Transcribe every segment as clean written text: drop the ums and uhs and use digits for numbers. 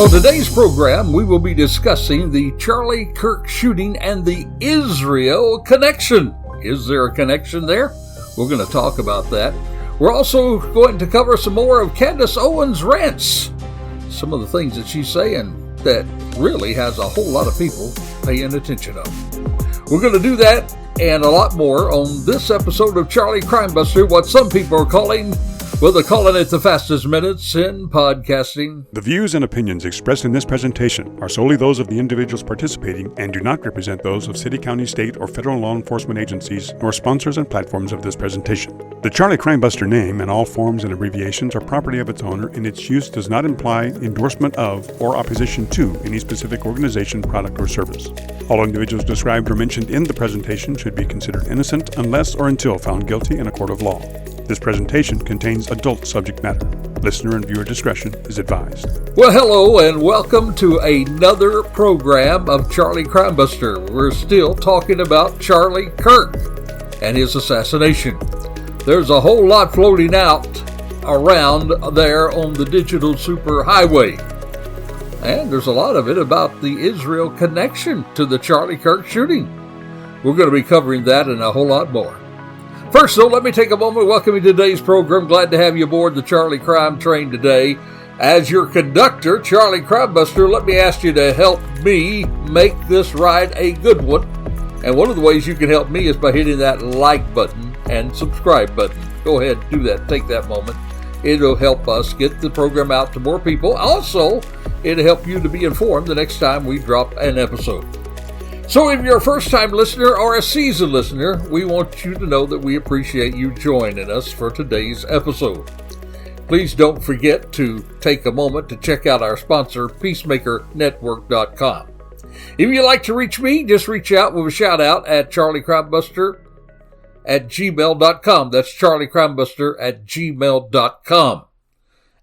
On today's program, we will be discussing the Charlie Kirk shooting and the Israel connection. Is there a connection there? We're going to talk about that. We're also going to cover some more of Candace Owens' rants. Some of the things that she's saying that really has a whole lot of people paying attention of. We're going to do that and a lot more on this episode of Charlie Crimebuster, what some people are calling, well, they're calling it the fastest minutes in podcasting. The views and opinions expressed in this presentation are solely those of the individuals participating and do not represent those of city, county, state, or federal law enforcement agencies, nor sponsors and platforms of this presentation. The Charlie Crimebuster name and all forms and abbreviations are property of its owner, and its use does not imply endorsement of or opposition to any specific organization, product, or service. All individuals described or mentioned in the presentation should be considered innocent unless or until found guilty in a court of law. This presentation contains adult subject matter. Listener and viewer discretion is advised. Well, hello and welcome to another program of Charlie Crimebuster. We're still talking about Charlie Kirk and his assassination. There's a whole lot floating out around there on the digital superhighway. And there's a lot of it about the Israel connection to the Charlie Kirk shooting. We're going to be covering that and a whole lot more. First, though, let me take a moment to welcome you to today's program. Glad to have you aboard the Charlie Crime train today. As your conductor, Charlie Crimebuster, let me ask you to help me make this ride a good one. And one of the ways you can help me is by hitting that like button and subscribe button. Go ahead, do that. Take that moment. It'll help us get the program out to more people. Also, it'll help you to be informed the next time we drop an episode. So if you're a first-time listener or a seasoned listener, we want you to know that we appreciate you joining us for today's episode. Please don't forget to take a moment to check out our sponsor, PeacemakerNetwork.com. If you'd like to reach me, just reach out with a shout-out at charliecrimebuster@gmail.com. That's charliecrimebuster@gmail.com.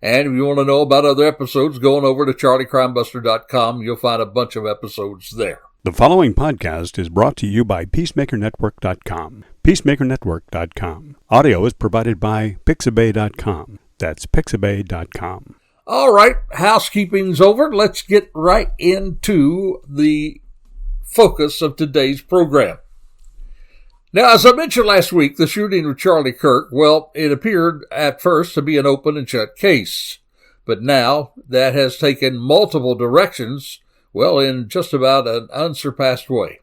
And if you want to know about other episodes, going over to charliecrimebuster.com, you'll find a bunch of episodes there. The following podcast is brought to you by PeacemakerNetwork.com. PeacemakerNetwork.com. Audio is provided by Pixabay.com. That's Pixabay.com. All right, housekeeping's over. Let's get right into the focus of today's program. Now, as I mentioned last week, the shooting of Charlie Kirk, well, it appeared at first to be an open and shut case. But now that has taken multiple directions, well, in just about an unsurpassed way.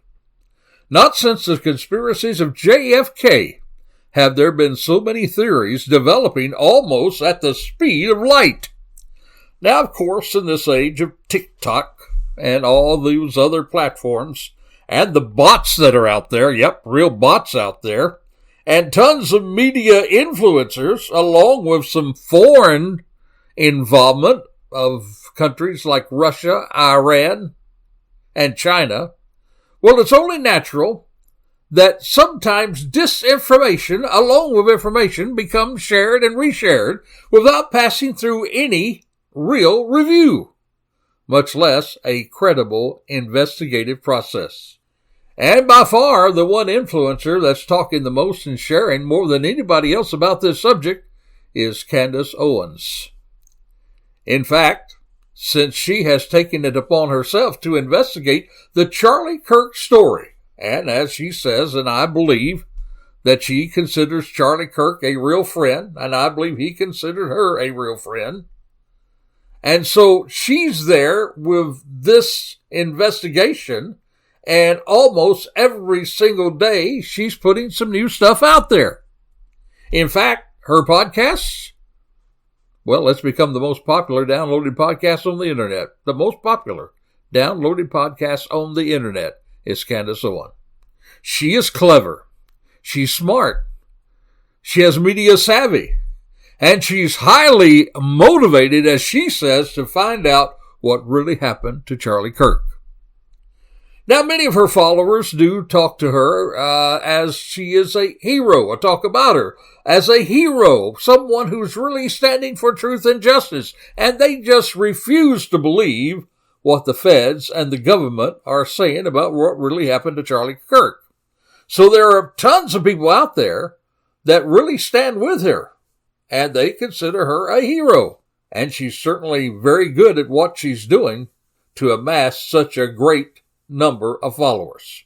Not since the conspiracies of JFK have there been so many theories developing almost at the speed of light. Now, of course, in this age of TikTok and all those other platforms, and the bots that are out there, yep, real bots out there, and tons of media influencers, along with some foreign involvement of countries like Russia, Iran, and China, well, it's only natural that sometimes disinformation, along with information, becomes shared and reshared without passing through any real review, much less a credible investigative process. And by far, the one influencer that's talking the most and sharing more than anybody else about this subject is Candace Owens. In fact, since she has taken it upon herself to investigate the Charlie Kirk story, and as she says, and I believe that she considers Charlie Kirk a real friend, and I believe he considered her a real friend, and so she's there with this investigation, and almost every single day she's putting some new stuff out there. In fact, her podcasts, well, it's become the most popular downloaded podcast on the internet. The most popular downloaded podcast on the internet is Candace Owens. She is clever. She's smart. She has media savvy. And she's highly motivated, as she says, to find out what really happened to Charlie Kirk. Now, many of her followers do talk to her as she is a hero, or talk about her as a hero, someone who's really standing for truth and justice, and they just refuse to believe what the feds and the government are saying about what really happened to Charlie Kirk. So there are tons of people out there that really stand with her, and they consider her a hero. and she's certainly very good at what she's doing to amass such a great number of followers.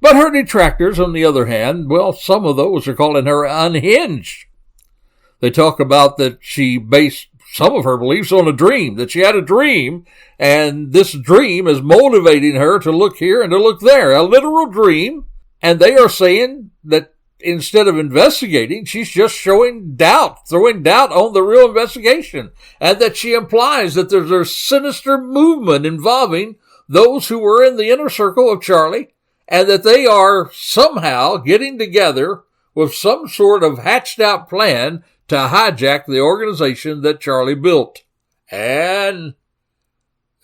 But her detractors, on the other hand, well, some of those are calling her unhinged. They talk about that she based some of her beliefs on a dream, that she had a dream, and this dream is motivating her to look here and to look there, a literal dream, and they are saying that instead of investigating, she's just throwing doubt on the real investigation, and that she implies that there's a sinister movement involving those who were in the inner circle of Charlie, and that they are somehow getting together with some sort of hatched out plan to hijack the organization that Charlie built. And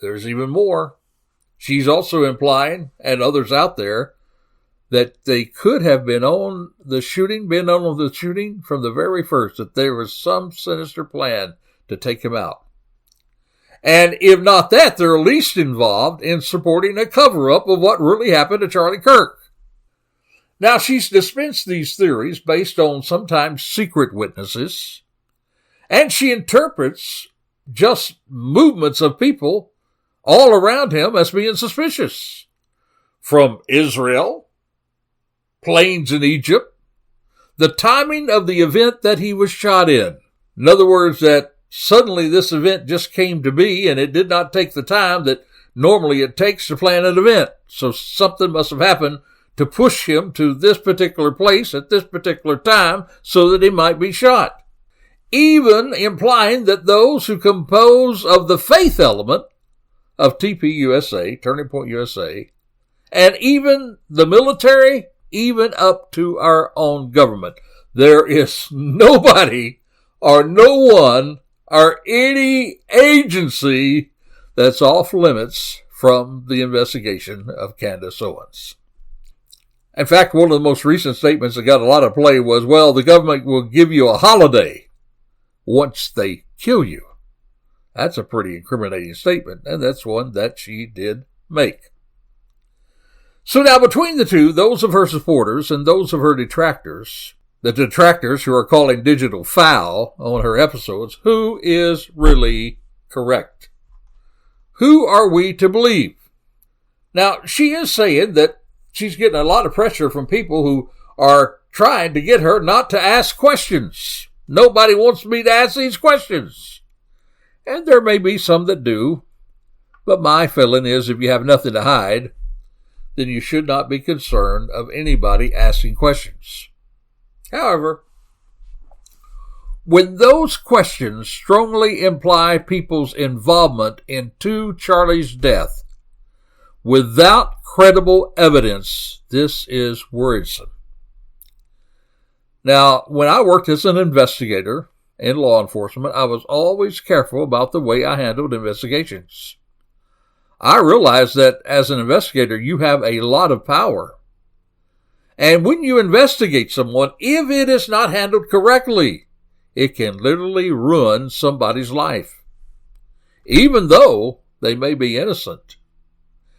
there's even more. She's also implying, and others out there, that they could have been on the shooting from the very first, that there was some sinister plan to take him out. And if not that, they're at least involved in supporting a cover-up of what really happened to Charlie Kirk. Now, she's dispensed these theories based on sometimes secret witnesses, and she interprets just movements of people all around him as being suspicious. From Israel, planes in Egypt, the timing of the event that he was shot in. In other words, that suddenly this event just came to be, and it did not take the time that normally it takes to plan an event. So something must have happened to push him to this particular place at this particular time so that he might be shot. Even implying that those who compose of the faith element of TPUSA, Turning Point USA, and even the military, even up to our own government, there is nobody or no one or any agency that's off limits from the investigation of Candace Owens. In fact, one of the most recent statements that got a lot of play was, well, the government will give you a holiday once they kill you. That's a pretty incriminating statement, and that's one that she did make. So now between the two, those of her supporters and those of her detractors, the detractors who are calling digital foul on her episodes, who is really correct? Who are we to believe? Now, she is saying that she's getting a lot of pressure from people who are trying to get her not to ask questions. Nobody wants me to ask these questions. And there may be some that do, but my feeling is if you have nothing to hide, then you should not be concerned of anybody asking questions. However, when those questions strongly imply people's involvement into Charlie's death without credible evidence, this is worrisome. Now, when I worked as an investigator in law enforcement, I was always careful about the way I handled investigations. I realized that as an investigator, you have a lot of power. And when you investigate someone, if it is not handled correctly, it can literally ruin somebody's life, even though they may be innocent.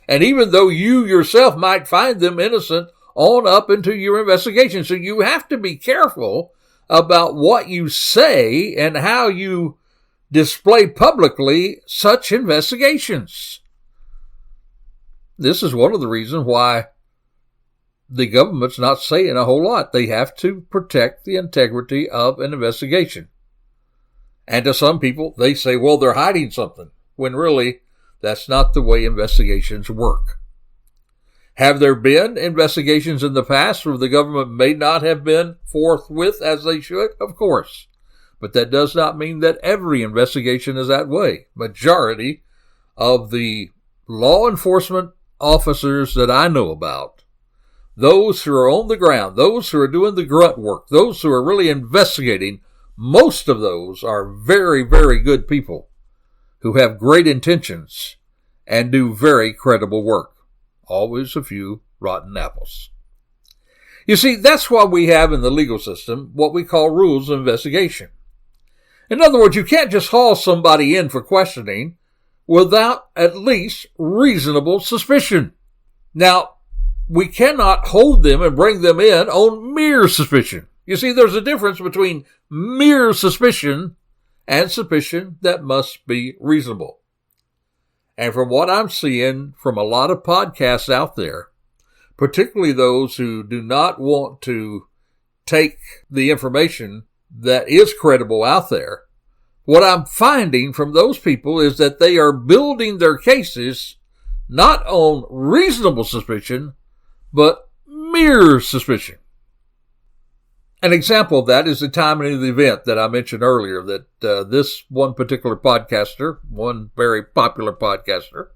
And even though you yourself might find them innocent on up into your investigation. So you have to be careful about what you say and how you display publicly such investigations. This is one of the reasons why the government's not saying a whole lot. They have to protect the integrity of an investigation. And to some people, they say, well, they're hiding something, when really that's not the way investigations work. Have there been investigations in the past where the government may not have been forthwith as they should? Of course. But that does not mean that every investigation is that way. Majority of the law enforcement officers that I know about, those who are on the ground, those who are doing the grunt work, those who are really investigating, most of those are very, very good people who have great intentions and do very credible work. Always a few rotten apples. You see, that's why we have in the legal system what we call rules of investigation. In other words, you can't just haul somebody in for questioning without at least reasonable suspicion. Now, we cannot hold them and bring them in on mere suspicion. You see, there's a difference between mere suspicion and suspicion that must be reasonable. And from what I'm seeing from a lot of podcasts out there, particularly those who do not want to take the information that is credible out there, what I'm finding from those people is that they are building their cases not on reasonable suspicion, but mere suspicion. An example of that is the timing of the event that I mentioned earlier, that this one particular podcaster, one very popular podcaster,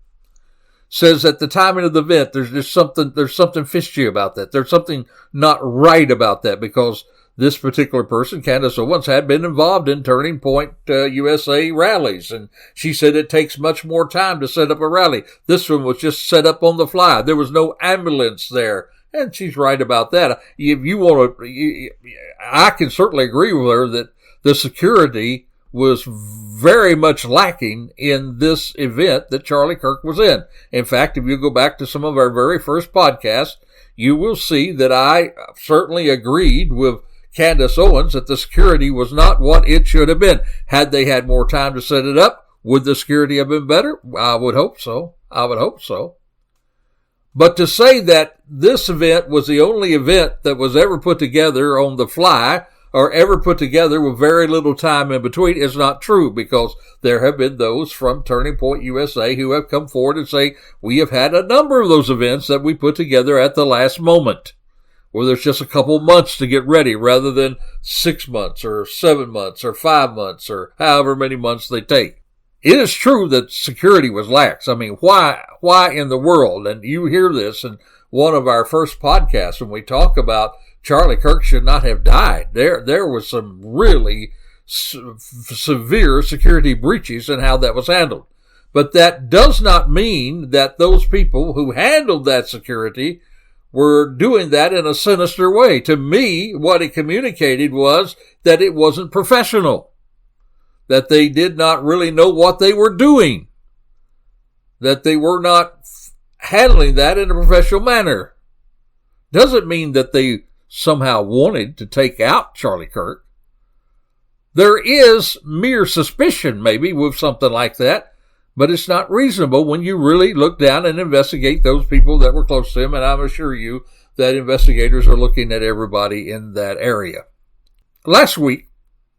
says that the timing of the event, there's something fishy about that. There's something not right about that, because this particular person, Candace Owens, had been involved in Turning Point USA rallies, and she said it takes much more time to set up a rally. This one was just set up on the fly. There was no ambulance there, and she's right about that. If you want to, I can certainly agree with her that the security was very much lacking in this event that Charlie Kirk was in. In fact, if you go back to some of our very first podcasts, you will see that I certainly agreed with Candace Owens that the security was not what it should have been. Had they had more time to set it up, would the security have been better? I would hope so. But to say that this event was the only event that was ever put together on the fly, or ever put together with very little time in between, is not true, because there have been those from Turning Point USA who have come forward and say, we have had a number of those events that we put together at the last moment, where there's just a couple months to get ready rather than 6 months or 7 months or 5 months or however many months they take. It is true that security was lax. I mean, why in the world? And you hear this in one of our first podcasts when we talk about Charlie Kirk should not have died. There was some really severe security breaches in how that was handled. But that does not mean that those people who handled that security were doing that in a sinister way. To me, what it communicated was that it wasn't professional, that they did not really know what they were doing, that they were not handling that in a professional manner. Doesn't mean that they somehow wanted to take out Charlie Kirk. There is mere suspicion maybe with something like that, but it's not reasonable when you really look down and investigate those people that were close to him, and I'm assure you that investigators are looking at everybody in that area. Last week,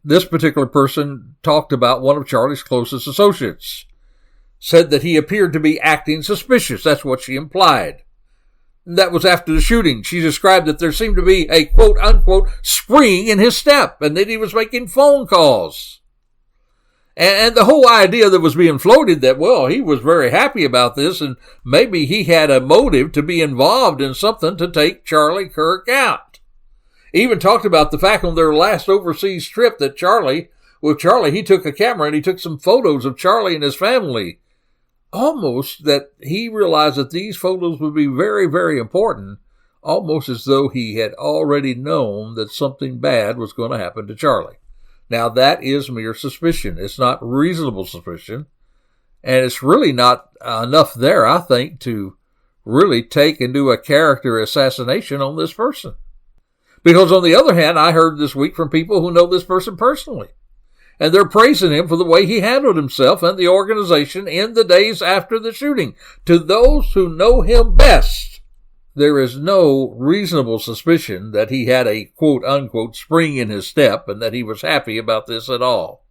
this particular person talked about one of Charlie's closest associates, said that he appeared to be acting suspicious. That's what she implied. That was after the shooting. She described that there seemed to be a quote-unquote spring in his step, and that he was making phone calls. And the whole idea that was being floated that, well, he was very happy about this, and maybe he had a motive to be involved in something to take Charlie Kirk out. Even talked about the fact on their last overseas trip that Charlie, he took a camera and he took some photos of Charlie and his family. Almost that he realized that these photos would be very, very important, almost as though he had already known that something bad was going to happen to Charlie. Now, that is mere suspicion. It's not reasonable suspicion. And it's really not enough there, I think, to really take and do a character assassination on this person. Because on the other hand, I heard this week from people who know this person personally. And they're praising him for the way he handled himself and the organization in the days after the shooting. To those who know him best, there is no reasonable suspicion that he had a quote-unquote spring in his step and that he was happy about this at all.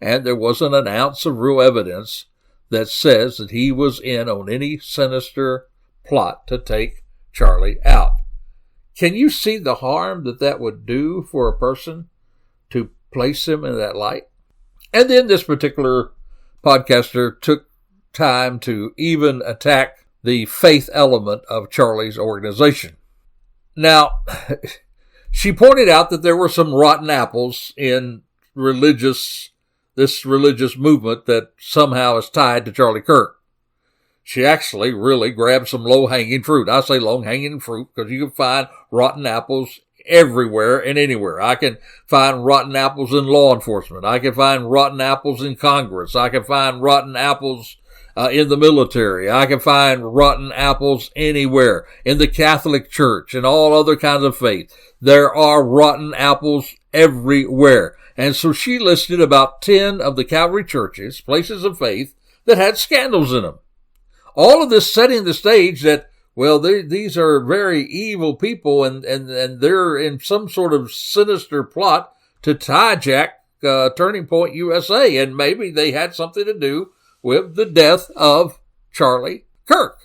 And there wasn't an ounce of real evidence that says that he was in on any sinister plot to take Charlie out. Can you see the harm that would do for a person to place him in that light? And then this particular podcaster took time to even attack the faith element of Charlie's organization. Now, she pointed out that there were some rotten apples in this religious movement that somehow is tied to Charlie Kirk. She actually really grabbed some low-hanging fruit. I say low-hanging fruit because you can find rotten apples everywhere and anywhere. I can find rotten apples in law enforcement. I can find rotten apples in Congress. I can find rotten apples in the military. I can find rotten apples anywhere. In the Catholic Church and all other kinds of faith. There are rotten apples everywhere. And so she listed about 10 of the Calvary churches, places of faith, that had scandals in them. All of this setting the stage that, well, these are very evil people and they're in some sort of sinister plot to hijack Turning Point USA. And maybe they had something to do with the death of Charlie Kirk.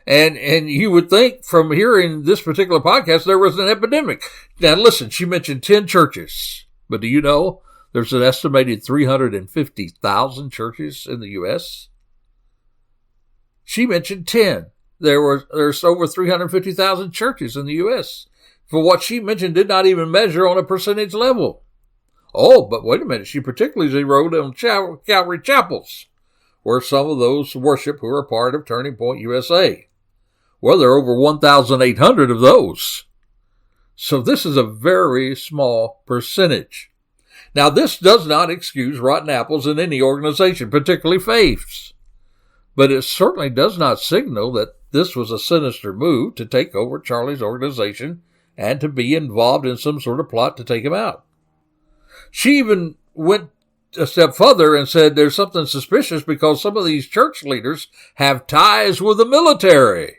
And you would think from hearing this particular podcast, there was an epidemic. Now listen, she mentioned 10 churches, but do you know there's an estimated 350,000 churches in the U.S.? She mentioned 10. There's over 350,000 churches in the U.S. For what she mentioned did not even measure on a percentage level. Oh, but wait a minute. She particularly zeroed on Calvary chapels, where some of those worship who are part of Turning Point USA. Well, there are over 1,800 of those. So this is a very small percentage. Now, this does not excuse rotten apples in any organization, particularly faiths. But it certainly does not signal that this was a sinister move to take over Charlie's organization and to be involved in some sort of plot to take him out. She even went a step further and said there's something suspicious because some of these church leaders have ties with the military.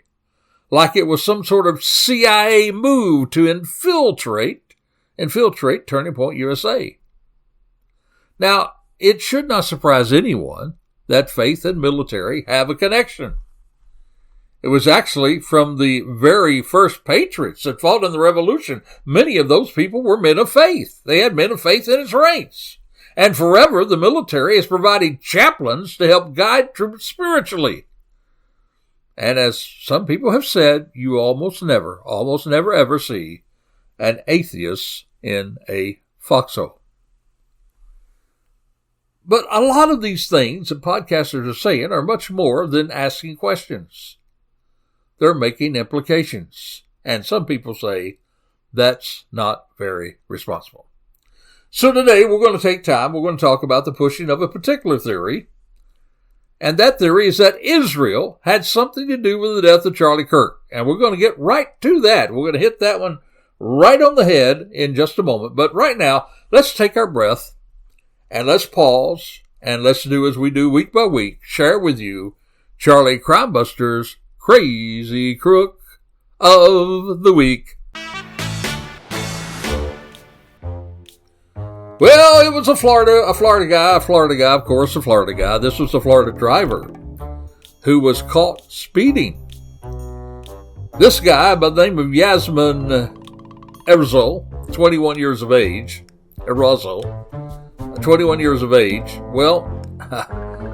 Like it was some sort of CIA move to infiltrate Turning Point USA. Now, it should not surprise anyone that faith and military have a connection. It was actually from the very first patriots that fought in the Revolution. Many of those people were men of faith. They had men of faith in its ranks. And forever, the military has provided chaplains to help guide troops spiritually. And as some people have said, you almost never ever see an atheist in a foxhole. But a lot of these things that podcasters are saying are much more than asking questions. They're making implications. And some people say that's not very responsible. So today we're going to take time. We're going to talk about the pushing of a particular theory. And that theory is that Israel had something to do with the death of Charlie Kirk. And we're going to get right to that. We're going to hit that one right on the head in just a moment. But right now, let's take our breath and let's pause and let's do as we do week by week. Share with you Charlie Crimebuster's Crazy Crook of the Week. Well, it was a Florida guy, of course, a Florida guy. This was a Florida driver who was caught speeding. This guy by the name of Yasmin Erzol, 21 years of age, well,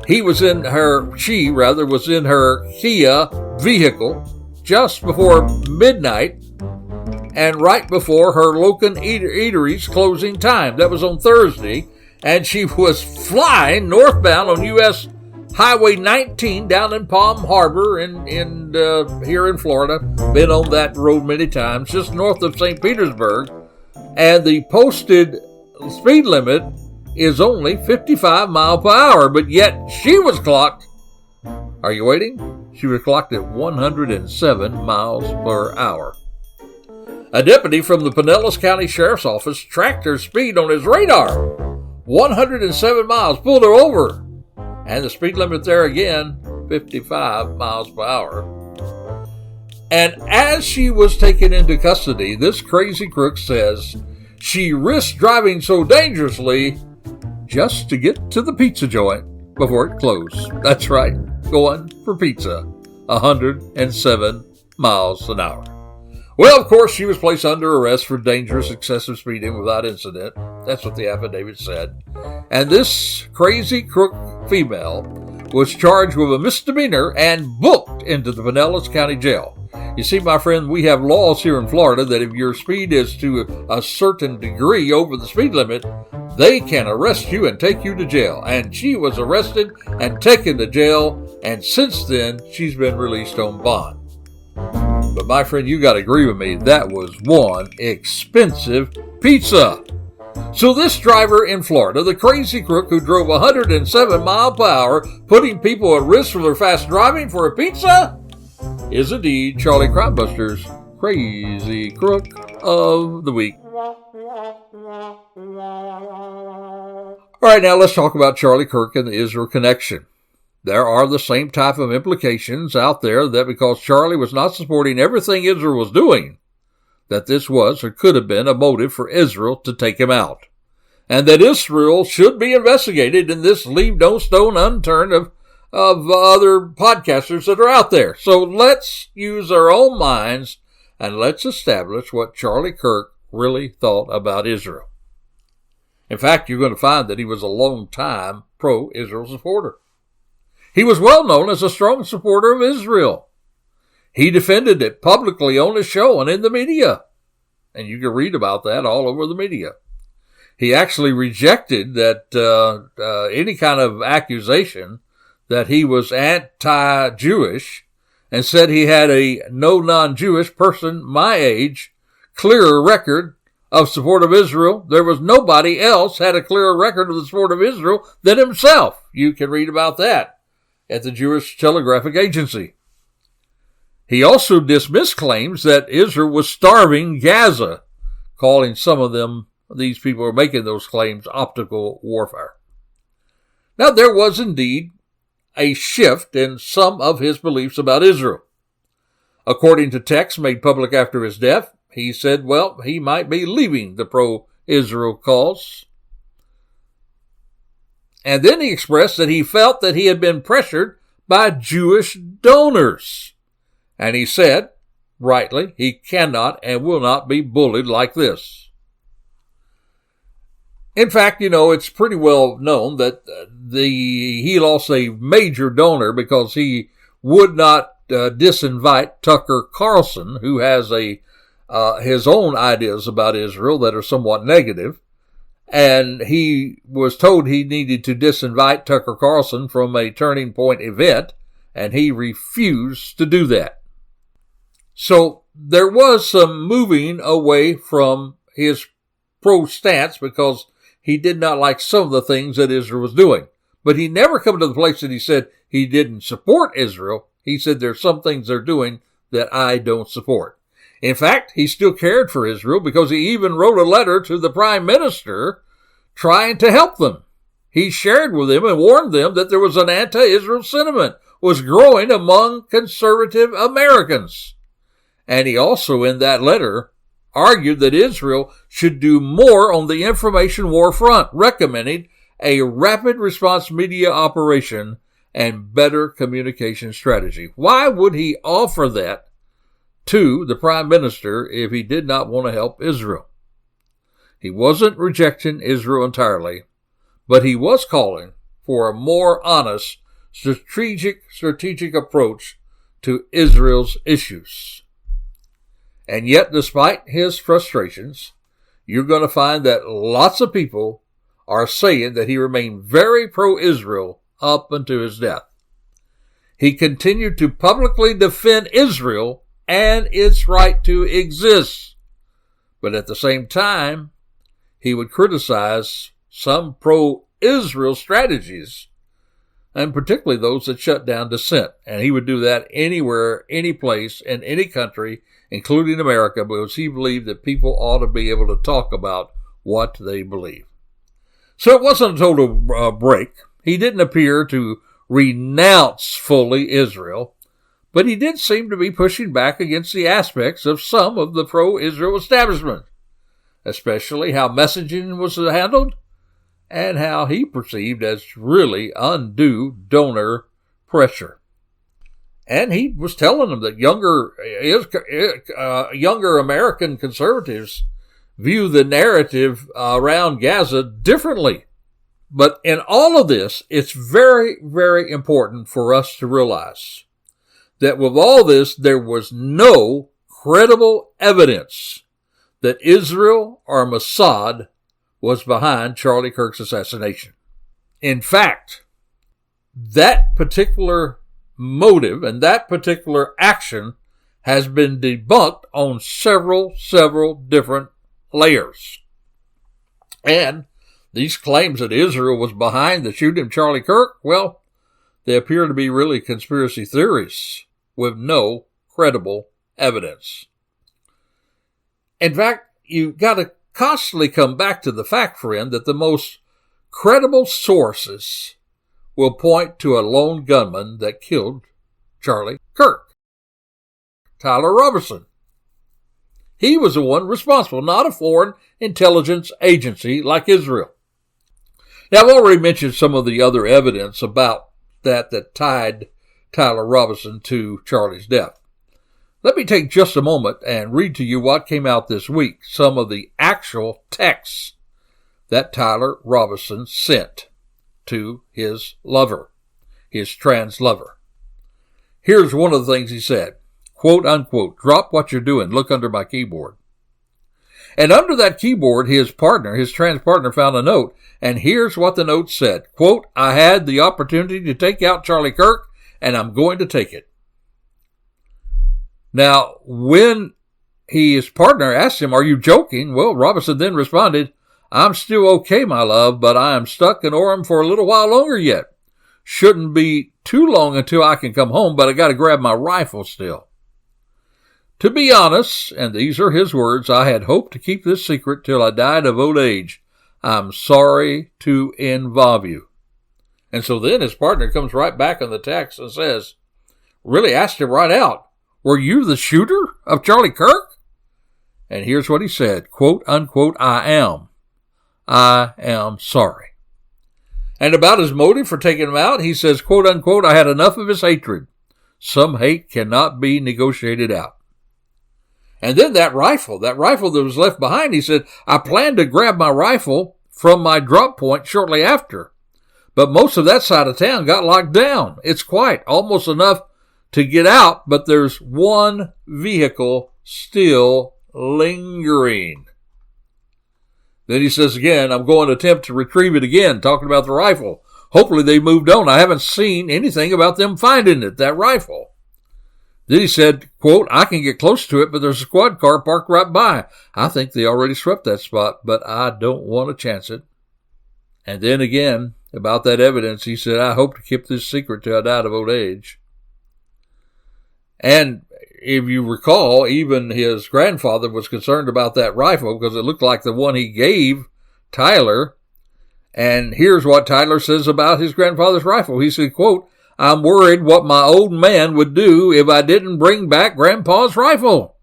she was in her Kia vehicle just before midnight and right before her local eatery's closing time. That was on Thursday, and she was flying northbound on U.S. Highway 19 down in Palm Harbor here in Florida. Been on that road many times, just north of St. Petersburg, and the posted speed limit is only 55 miles per hour, but yet she was clocked. Are you waiting? She was clocked at 107 miles per hour. A deputy from the Pinellas County Sheriff's Office tracked her speed on his radar. 107 miles, pulled her over. And the speed limit there again, 55 miles per hour. And as she was taken into custody, this crazy crook says she risked driving so dangerously just to get to the pizza joint before it closed. That's right, going for pizza, 107 miles an hour. Well, of course, she was placed under arrest for dangerous excessive speeding without incident. That's what the affidavit said. And this crazy crook female was charged with a misdemeanor and booked into the Pinellas County Jail. You see, my friend, we have laws here in Florida that if your speed is to a certain degree over the speed limit, they can arrest you and take you to jail. And she was arrested and taken to jail, and since then, she's been released on bond. But my friend, you got to agree with me, that was one expensive pizza. So this driver in Florida, the crazy crook who drove 107 miles per hour, putting people at risk for their fast driving for a pizza, is indeed Charlie Crimebuster's Crazy Crook of the Week. All right, now let's talk about Charlie Kirk and the Israel connection. There are the same type of implications out there that because Charlie was not supporting everything Israel was doing, that this was or could have been a motive for Israel to take him out. And that Israel should be investigated, and this leave no stone unturned of other podcasters that are out there. So let's use our own minds and let's establish what Charlie Kirk really thought about Israel. In fact, you're going to find that he was a long-time pro-Israel supporter. He was well known as a strong supporter of Israel. He defended it publicly on his show and in the media. And you can read about that all over the media. He actually rejected that any kind of accusation that he was anti-Jewish and said he had a no non-Jewish person my age clearer record of support of Israel. There was nobody else had a clearer record of the support of Israel than himself. You can read about that at the Jewish Telegraphic Agency. He also dismissed claims that Israel was starving Gaza, calling some of them, these people who are making those claims, optical warfare. Now, there was indeed a shift in some of his beliefs about Israel. According to texts made public after his death, he said, well, he might be leaving the pro-Israel cause. And then he expressed that he felt that he had been pressured by Jewish donors. And he said, rightly, he cannot and will not be bullied like this. In fact, it's pretty well known that he lost a major donor because he would not disinvite Tucker Carlson, who has his own ideas about Israel that are somewhat negative. And he was told he needed to disinvite Tucker Carlson from a Turning Point event, and he refused to do that. So there was some moving away from his pro stance because he did not like some of the things that Israel was doing. But he never come to the place that he said he didn't support Israel. He said there's some things they're doing that I don't support. In fact, he still cared for Israel because he even wrote a letter to the prime minister trying to help them. He shared with them and warned them that there was an anti-Israel sentiment was growing among conservative Americans. And he also, in that letter, argued that Israel should do more on the information war front, recommending a rapid response media operation and better communication strategy. Why would he offer that to the prime minister if he did not want to help Israel? He wasn't rejecting Israel entirely, but he was calling for a more honest, strategic approach to Israel's issues. And yet, despite his frustrations, you're going to find that lots of people are saying that he remained very pro-Israel up until his death. He continued to publicly defend Israel and its right to exist. But at the same time, he would criticize some pro-Israel strategies, and particularly those that shut down dissent. And he would do that anywhere, any place, in any country, including America, because he believed that people ought to be able to talk about what they believe. So it wasn't a total break. He didn't appear to renounce fully Israel, but he did seem to be pushing back against the aspects of some of the pro-Israel establishment, especially how messaging was handled and how he perceived as really undue donor pressure. And he was telling them that younger American conservatives view the narrative around Gaza differently. But in all of this, it's very, very important for us to realize that with all this, there was no credible evidence that Israel or Mossad was behind Charlie Kirk's assassination. In fact, that particular motive and that particular action has been debunked on several different layers. And these claims that Israel was behind the shooting of Charlie Kirk, well, they appear to be really conspiracy theories with no credible evidence. In fact, you've got to constantly come back to the fact, friend, that the most credible sources will point to a lone gunman that killed Charlie Kirk, Tyler Robertson. He was the one responsible, not a foreign intelligence agency like Israel. Now, I've already mentioned some of the other evidence about that tied Tyler Robertson to Charlie's death. Let me take just a moment and read to you what came out this week, some of the actual texts that Tyler Robertson sent to his lover, his trans lover. Here's one of the things he said, quote unquote, "Drop what you're doing, look under my keyboard." And under that keyboard, his trans partner, found a note, and here's what the note said, quote, "I had the opportunity to take out Charlie Kirk, and I'm going to take it." Now, when his partner asked him, "Are you joking?" Well, Robertson then responded, "I'm still okay, my love, but I am stuck in Orem for a little while longer yet. Shouldn't be too long until I can come home, but I got to grab my rifle still. To be honest," and these are his words, "I had hoped to keep this secret till I died of old age. I'm sorry to involve you." And so then his partner comes right back on the text and says, really asked him right out, "Were you the shooter of Charlie Kirk?" And here's what he said, quote unquote, I am sorry. And about his motive for taking him out, he says, quote unquote, "I had enough of his hatred. Some hate cannot be negotiated out." And then that rifle that was left behind, he said, "I planned to grab my rifle from my drop point shortly after, but most of that side of town got locked down. It's quiet, almost enough to get out, but there's one vehicle still lingering." Then he says again, "I'm going to attempt to retrieve it again," talking about the rifle. "Hopefully they moved on. I haven't seen anything about them finding it, that rifle." Then he said, quote, "I can get close to it, but there's a squad car parked right by. I think they already swept that spot, but I don't want to chance it." And then again, about that evidence, he said, "I hope to keep this secret till I died of old age." And if you recall, even his grandfather was concerned about that rifle because it looked like the one he gave Tyler. And here's what Tyler says about his grandfather's rifle. He said, quote, "I'm worried what my old man would do if I didn't bring back Grandpa's rifle.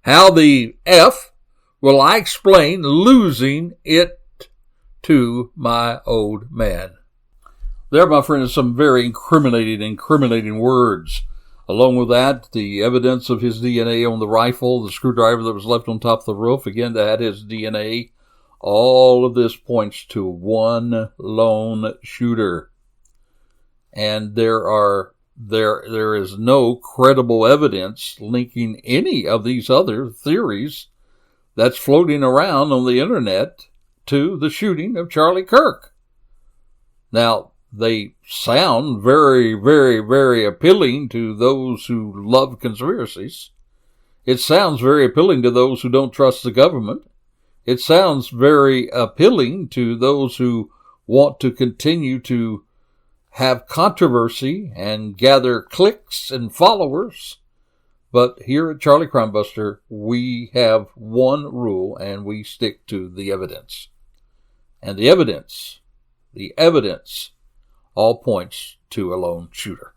How the F will I explain losing it to my old man?" There, my friend, is some very incriminating words. Along with that, the evidence of his DNA on the rifle, the screwdriver that was left on top of the roof, again, that had his DNA. All of this points to one lone shooter. And there is no credible evidence linking any of these other theories that's floating around on the internet to the shooting of Charlie Kirk. Now, they sound very, very, very appealing to those who love conspiracies. It sounds very appealing to those who don't trust the government. It sounds very appealing to those who want to continue to have controversy and gather clicks and followers. But here at Charlie Crimebuster, we have one rule, and we stick to the evidence. And the evidence all points to a lone shooter.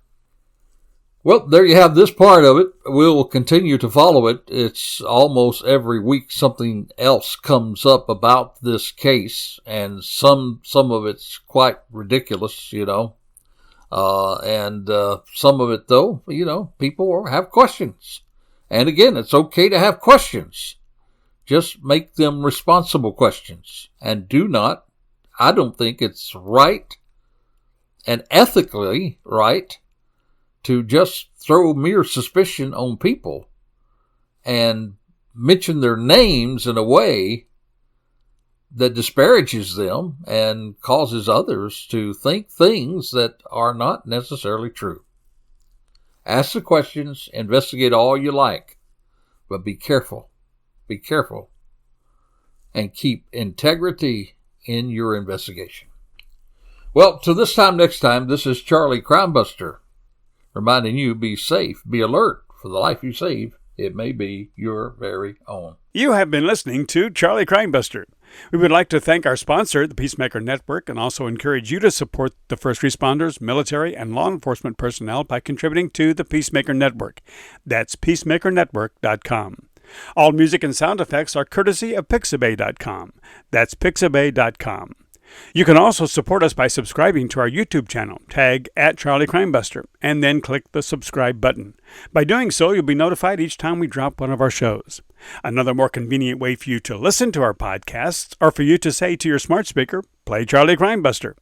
Well, there you have this part of it. We'll continue to follow it. It's almost every week something else comes up about this case, and some of it's quite ridiculous, and some of it, though, people have questions. And again, it's okay to have questions. Just make them responsible questions. And I don't think it's right and ethically right to just throw mere suspicion on people and mention their names in a way that disparages them and causes others to think things that are not necessarily true. Ask the questions, investigate all you like, but be careful, and keep integrity in your investigation. Well, till this time next time, this is Charlie Crimebuster, reminding you, be safe, be alert for the life you save. It may be your very own. You have been listening to Charlie Crimebuster. We would like to thank our sponsor, the Peacemaker Network, and also encourage you to support the first responders, military, and law enforcement personnel by contributing to the Peacemaker Network. That's peacemakernetwork.com. All music and sound effects are courtesy of Pixabay.com. That's Pixabay.com. You can also support us by subscribing to our YouTube channel, tag @CharlieCrimebuster, and then click the subscribe button. By doing so, you'll be notified each time we drop one of our shows. Another more convenient way for you to listen to our podcasts, or for you to say to your smart speaker, play Charlie Crimebuster.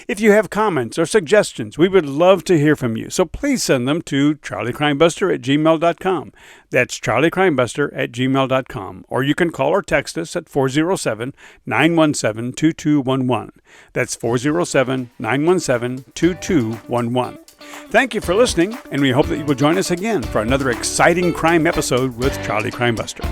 If you have comments or suggestions, we would love to hear from you, so please send them to charliecrimebuster@gmail.com. That's charliecrimebuster@gmail.com. Or you can call or text us at 407-917-2211. That's 407-917-2211. Thank you for listening, and we hope that you will join us again for another exciting crime episode with Charlie Crimebuster.